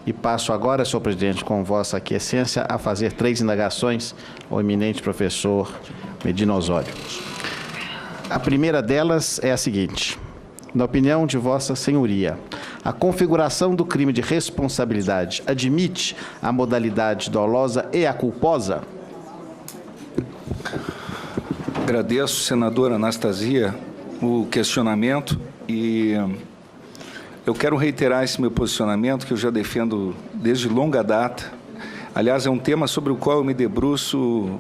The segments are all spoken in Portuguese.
E passo agora, senhor presidente, com vossa aquiescência, a fazer 3 indagações ao eminente professor Medina Osório. A primeira delas é a seguinte: na opinião de vossa senhoria, a configuração do crime de responsabilidade admite a modalidade dolosa e a culposa? Agradeço, senadora Anastasia, o questionamento e eu quero reiterar esse meu posicionamento que eu já defendo desde longa data. Aliás, é um tema sobre o qual eu me debruço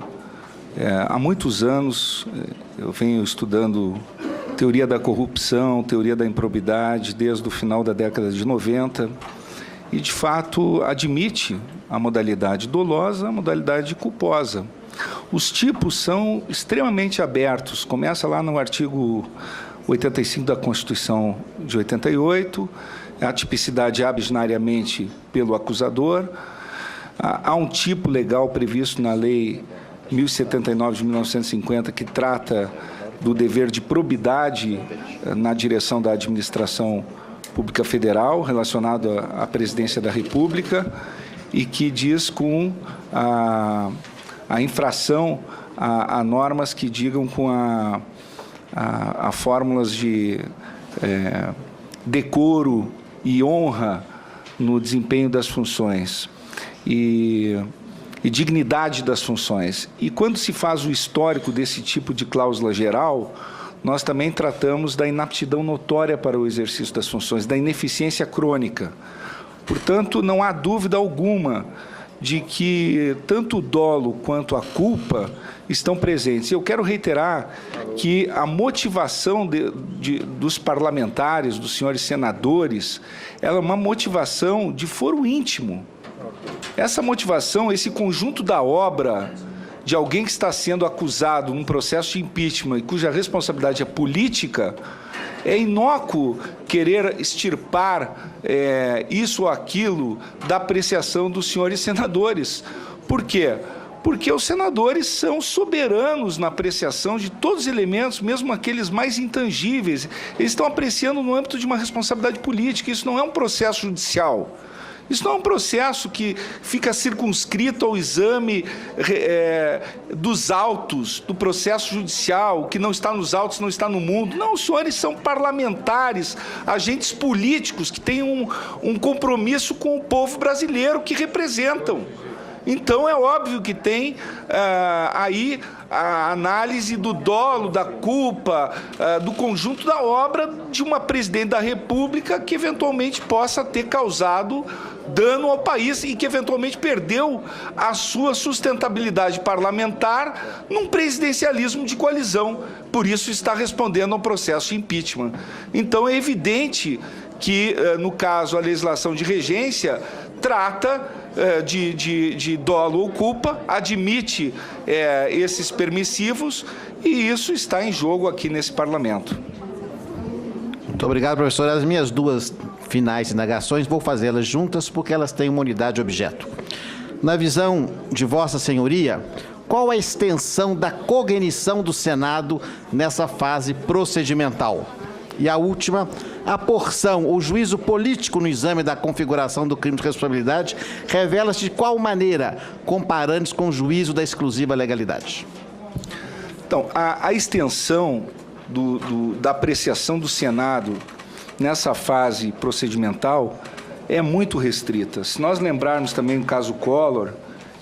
há muitos anos. Eu venho estudando teoria da corrupção, teoria da improbidade, desde o final da década de 90, e, de fato, admite a modalidade dolosa, a modalidade culposa. Os tipos são extremamente abertos. Começa lá no artigo 85 da Constituição de 88, a tipicidade absnariamente pelo acusador. Há um tipo legal previsto na Lei 1079 de 1950 que trata do dever de probidade na direção da administração pública federal relacionado à presidência da República e que diz com a infração a normas que digam com a fórmulas de decoro e honra no desempenho das funções e dignidade das funções. E quando se faz o histórico desse tipo de cláusula geral, nós também tratamos da inaptidão notória para o exercício das funções, da ineficiência crônica. Portanto, não há dúvida alguma de que tanto o dolo quanto a culpa estão presentes. Eu quero reiterar que a motivação dos parlamentares, dos senhores senadores, ela é uma motivação de foro íntimo. Essa motivação, esse conjunto da obra de alguém que está sendo acusado num processo de impeachment e cuja responsabilidade é política, é inócuo querer extirpar isso ou aquilo da apreciação dos senhores senadores. Por quê? Porque os senadores são soberanos na apreciação de todos os elementos, mesmo aqueles mais intangíveis. Eles estão apreciando no âmbito de uma responsabilidade política. Isso não é um processo judicial. Isso não é um processo que fica circunscrito ao exame dos autos, do processo judicial, que não está nos autos, não está no mundo. Não, os senhores são parlamentares, agentes políticos que têm um compromisso com o povo brasileiro que representam. Então, é óbvio que tem aí a análise do dolo, da culpa, do conjunto da obra de uma presidente da República que eventualmente possa ter causado dano ao país e que eventualmente perdeu a sua sustentabilidade parlamentar num presidencialismo de coalizão. Por isso está respondendo ao processo de impeachment. Então, é evidente que, no caso, a legislação de regência trata de dolo ou culpa, admite esses permissivos e isso está em jogo aqui nesse parlamento. Muito obrigado, professor. As minhas 2 finais indagações, vou fazê-las juntas porque elas têm uma unidade objeto. Na visão de vossa senhoria, qual a extensão da cognição do Senado nessa fase procedimental? E a última, a porção, o juízo político no exame da configuração do crime de responsabilidade revela-se de qual maneira, comparando-se com o juízo da exclusiva legalidade? Então, a extensão da apreciação do Senado nessa fase procedimental é muito restrita. Se nós lembrarmos também o caso Collor,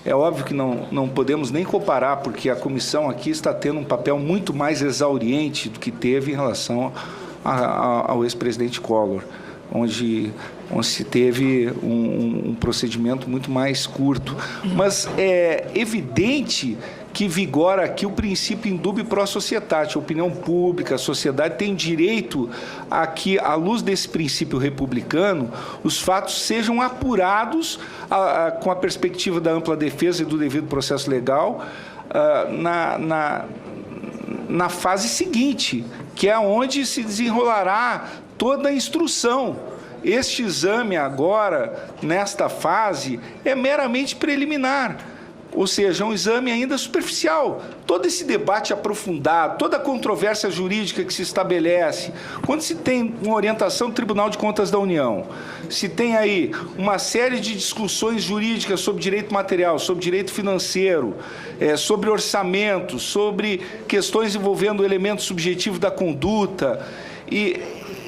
é óbvio que não podemos nem comparar, porque a comissão aqui está tendo um papel muito mais exauriente do que teve em relação ao ex-presidente Collor, onde se teve um procedimento muito mais curto. Mas é evidente que vigora aqui o princípio indubio pro societate. A opinião pública, a sociedade tem direito a que, à luz desse princípio republicano, os fatos sejam apurados com a perspectiva da ampla defesa e do devido processo legal na fase seguinte, que é onde se desenrolará toda a instrução. Este exame agora, nesta fase, é meramente preliminar. Ou seja, é um exame ainda superficial. Todo esse debate aprofundado, toda a controvérsia jurídica que se estabelece, quando se tem uma orientação do Tribunal de Contas da União, se tem aí uma série de discussões jurídicas sobre direito material, sobre direito financeiro, sobre orçamento, sobre questões envolvendo o elemento subjetivo da conduta, e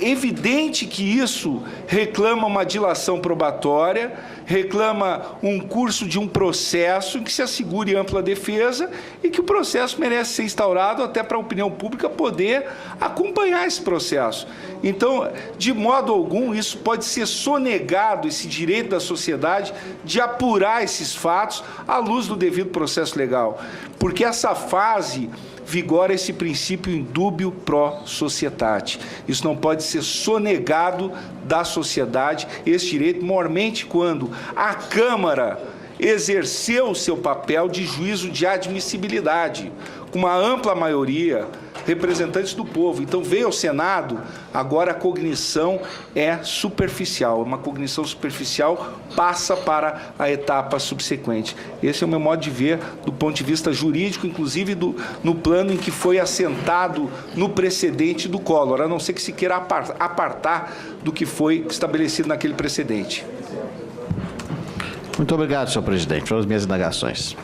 evidente que isso reclama uma dilação probatória, reclama um curso de um processo em que se assegure ampla defesa e que o processo merece ser instaurado até para a opinião pública poder acompanhar esse processo. Então, de modo algum, isso pode ser sonegado, esse direito da sociedade de apurar esses fatos à luz do devido processo legal, porque essa fase vigora esse princípio indúbio pro societate. Isso não pode ser sonegado da sociedade, esse direito, mormente quando a Câmara exerceu o seu papel de juízo de admissibilidade, com uma ampla maioria, representantes do povo. Então, veio ao Senado, agora a cognição é superficial. Uma cognição superficial passa para a etapa subsequente. Esse é o meu modo de ver do ponto de vista jurídico, inclusive no plano em que foi assentado no precedente do Collor, a não ser que se queira apartar do que foi estabelecido naquele precedente. Muito obrigado, senhor presidente, pelas minhas indagações.